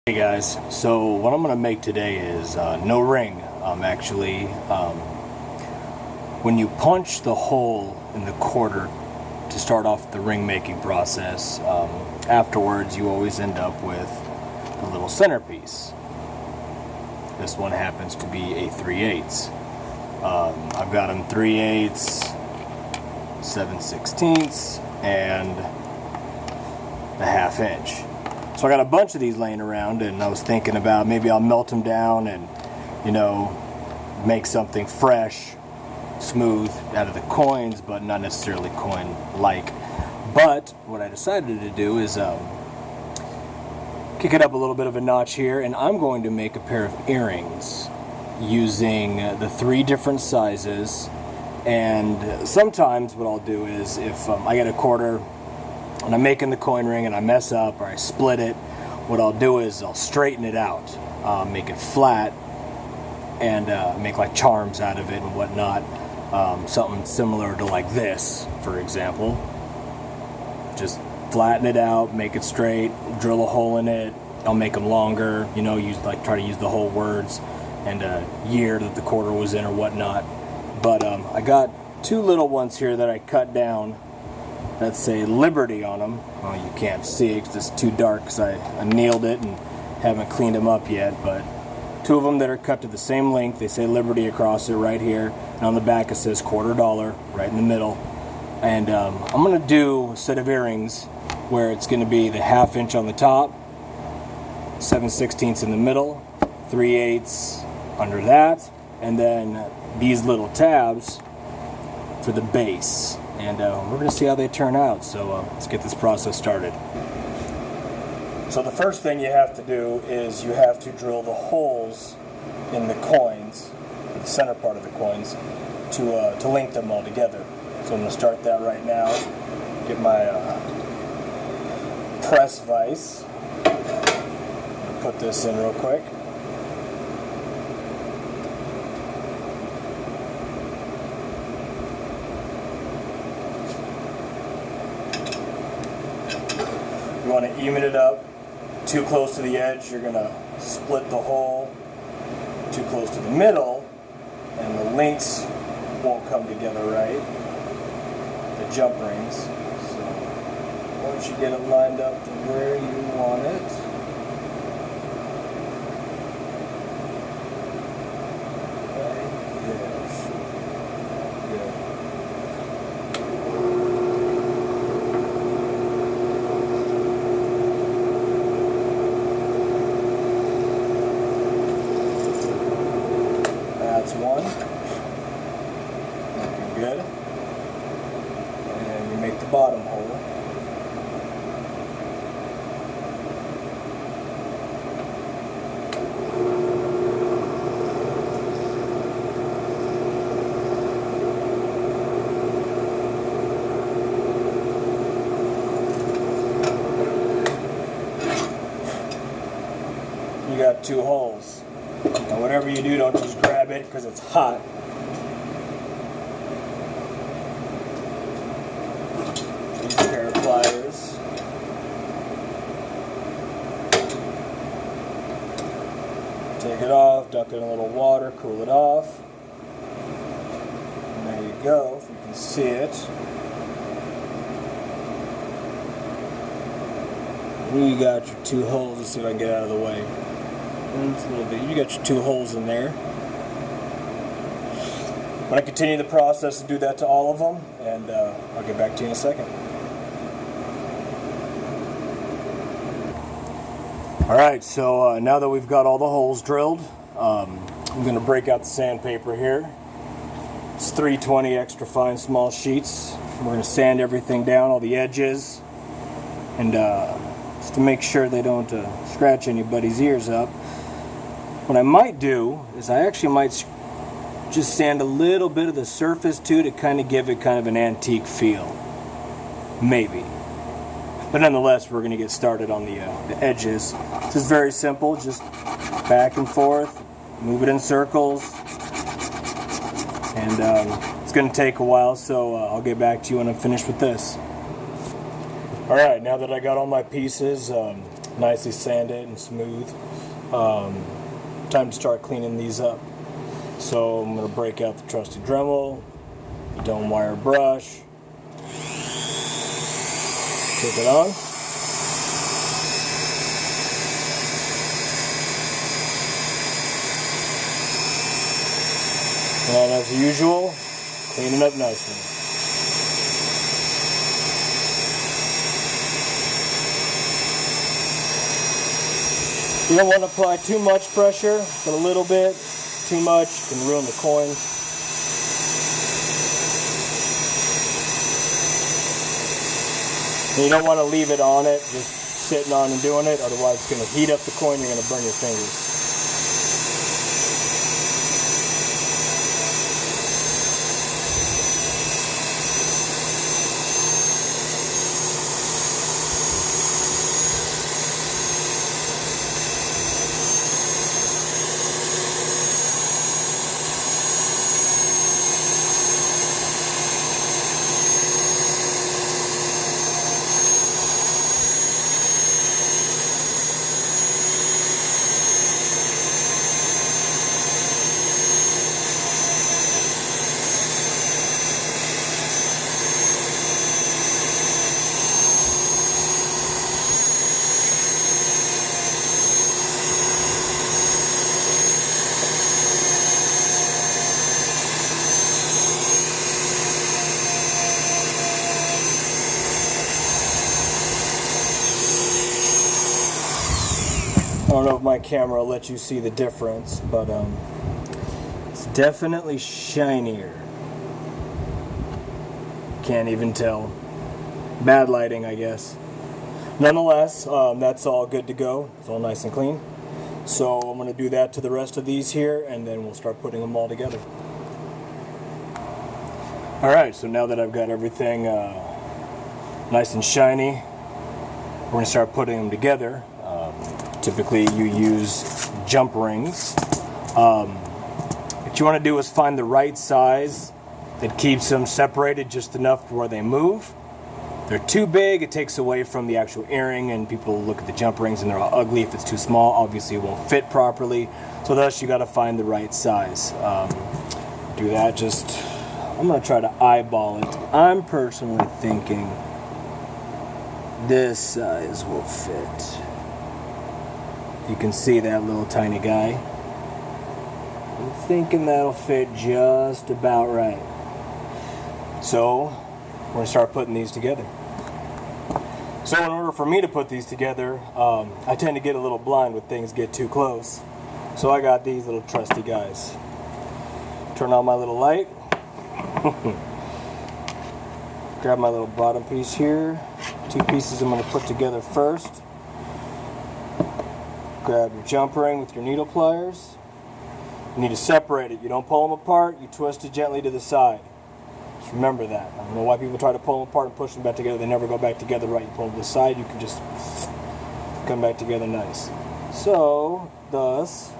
Hey guys, so what I'm going to make today is no ring. When you punch the hole in the quarter to start off the ring making process, afterwards you always end up with the little centerpiece. This one happens to be a 3/8. I've got them 3/8, 7/16, and a 1/2 inch. So I got a bunch of these laying around, and I was thinking about maybe I'll melt them down and, make something fresh, smooth out of the coins, but not necessarily coin-like. But what I decided to do is kick it up a little bit of a notch here, and I'm going to make a pair of earrings using the 3 different sizes. And sometimes what I'll do is if I get a quarter and I'm making the coin ring and I mess up or I split it, what I'll do is I'll straighten it out, make it flat, and make like charms out of it and whatnot. Something similar to like this, for example. Just flatten it out, make it straight, drill a hole in it. I'll make them longer, try to use the whole words and year that the quarter was in or whatnot. But I got 2 little ones here that I cut down that say Liberty on them. Well, you can't see it because it's too dark because I nailed it and haven't cleaned them up yet, but 2 of them that are cut to the same length. They say Liberty across it right here, and on the back it says $quarter right in the middle. And I'm going to do a set of earrings where it's going to be the 1/2 inch on the top, 7/16 in the middle, 3/8 under that, and then these little tabs for the base. And we're going to see how they turn out, so let's get this process started. So the first thing you have to do is you have to drill the holes in the coins, the center part of the coins, to link them all together. So I'm going to start that right now. Get my press vise. Put this in real quick. You want to even it up. Too close to the edge, you're going to split the hole. Too close to the middle, and the links won't come together right. The jump rings. So once you get it lined up to where you want it, that's one. Looking good. And you make the bottom hole. You got 2 holes. Now whatever you do, don't just grab it because it's hot. Use a pair of pliers. Take it off, dunk it in a little water, cool it off. And there you go, if you can see it. You got your 2 holes. Let's see if I can get out of the way. It's a little bit. You got your 2 holes in there. I'm going to continue the process and do that to all of them, and I'll get back to you in a second. Alright, so now that we've got all the holes drilled, I'm going to break out the sandpaper here. It's 320 extra fine small sheets. We're going to sand everything down, all the edges, and just to make sure they don't scratch anybody's ears up. What I might do is I actually might just sand a little bit of the surface too to kind of give it kind of an antique feel. Maybe. But nonetheless, we're going to get started on the edges. This is very simple, just back and forth, move it in circles, and it's going to take a while, so I'll get back to you when I'm finished with this. Alright, now that I got all my pieces nicely sanded and smooth. Time to start cleaning these up. So I'm going to break out the trusty Dremel, the dome wire brush, take it on. And as usual, clean it up nicely. You don't want to apply too much pressure, but a little bit. Too much can ruin the coin. And you don't want to leave it on it, just sitting on and doing it, otherwise it's going to heat up the coin, you're going to burn your fingers. I don't know if my camera will let you see the difference, but it's definitely shinier. Can't even tell. Bad lighting, I guess. Nonetheless, that's all good to go. It's all nice and clean. So I'm going to do that to the rest of these here, and then we'll start putting them all together. Alright, so now that I've got everything nice and shiny, we're going to start putting them together. Typically you use jump rings. What you want to do is find the right size that keeps them separated just enough to where they move. If they're too big, it takes away from the actual earring, and people look at the jump rings and they're all ugly. If it's too small, obviously it won't fit properly. So thus you got to find the right size. Do that, I'm going to try to eyeball it. I'm personally thinking this size will fit. You can see that little tiny guy. I'm thinking that'll fit just about right. So, we're going to start putting these together. So in order for me to put these together, I tend to get a little blind when things get too close. So I got these little trusty guys. Turn on my little light. Grab my little bottom piece here. Two pieces I'm going to put together first. Grab your jump ring with your needle pliers. You need to separate it. You don't pull them apart, you twist it gently to the side. Just remember that. I don't know why people try to pull them apart and push them back together. They never go back together right. You pull them to the side, you can just come back together nice. So, thus,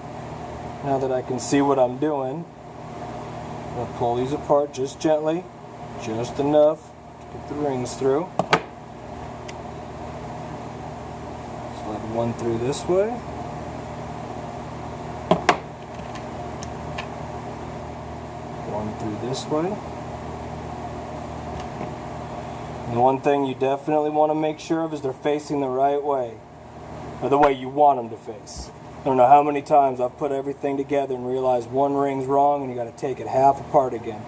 now that I can see what I'm doing, I'm going to pull these apart just gently, just enough to get the rings through. Slide one through this way. One through this way. And the one thing you definitely want to make sure of is they're facing the right way, or the way you want them to face. I don't know how many times I've put everything together and realized one ring's wrong and you got to take it half apart again.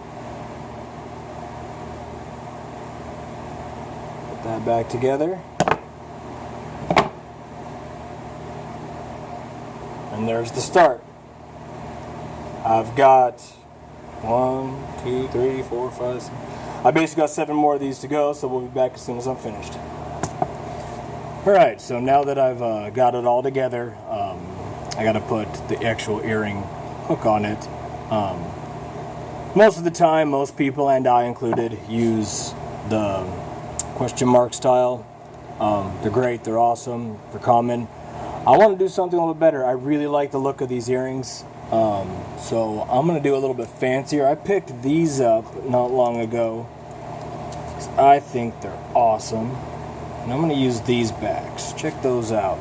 Put that back together. And there's the start. I've got 1, 2, 3, 4, 5, 6. I basically got 7 more of these to go, so we'll be back as soon as I'm finished. Alright, so now that I've got it all together, I got to put the actual earring hook on it. Most of the time, most people, and I included, use the question mark style. They're great, they're awesome, they're common. I want to do something a little bit better. I really like the look of these earrings. So I'm going to do a little bit fancier. I picked these up not long ago because I think they're awesome. And I'm going to use these backs. Check those out.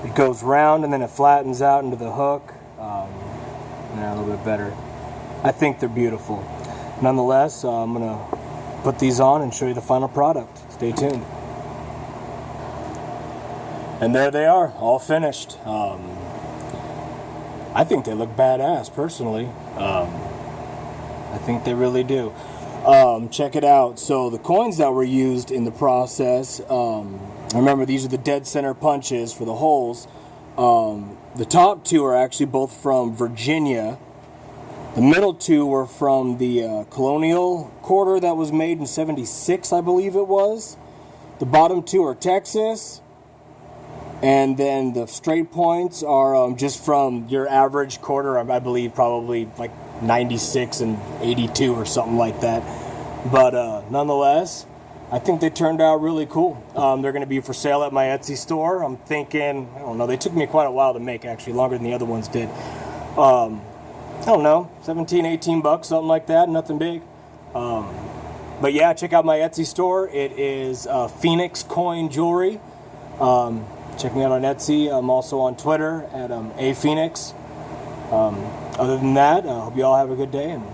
It goes round and then it flattens out into the hook. A little bit better. I think they're beautiful. Nonetheless, I'm going to put these on and show you the final product. Stay tuned. And there they are, all finished. I think they look badass, personally. I think they really do. Check it out. So the coins that were used in the process, remember these are the dead center punches for the holes. The top two are actually both from Virginia. The middle two were from the Colonial quarter that was made in '76, I believe it was. The bottom two are Texas. And then the straight points are just from your average quarter, I believe probably like 96 and 82 or something like that. But nonetheless, I think they turned out really cool. They're going to be for sale at my Etsy store. I'm thinking, I don't know, they took me quite a while to make, actually, longer than the other ones did. I don't know, 17, 18 bucks, something like that, nothing big. But yeah, check out my Etsy store. It is Phoinix Coin Jewelry. Check me out on Etsy. I'm also on Twitter at aphoenix. Other than that, I hope you all have a good day, and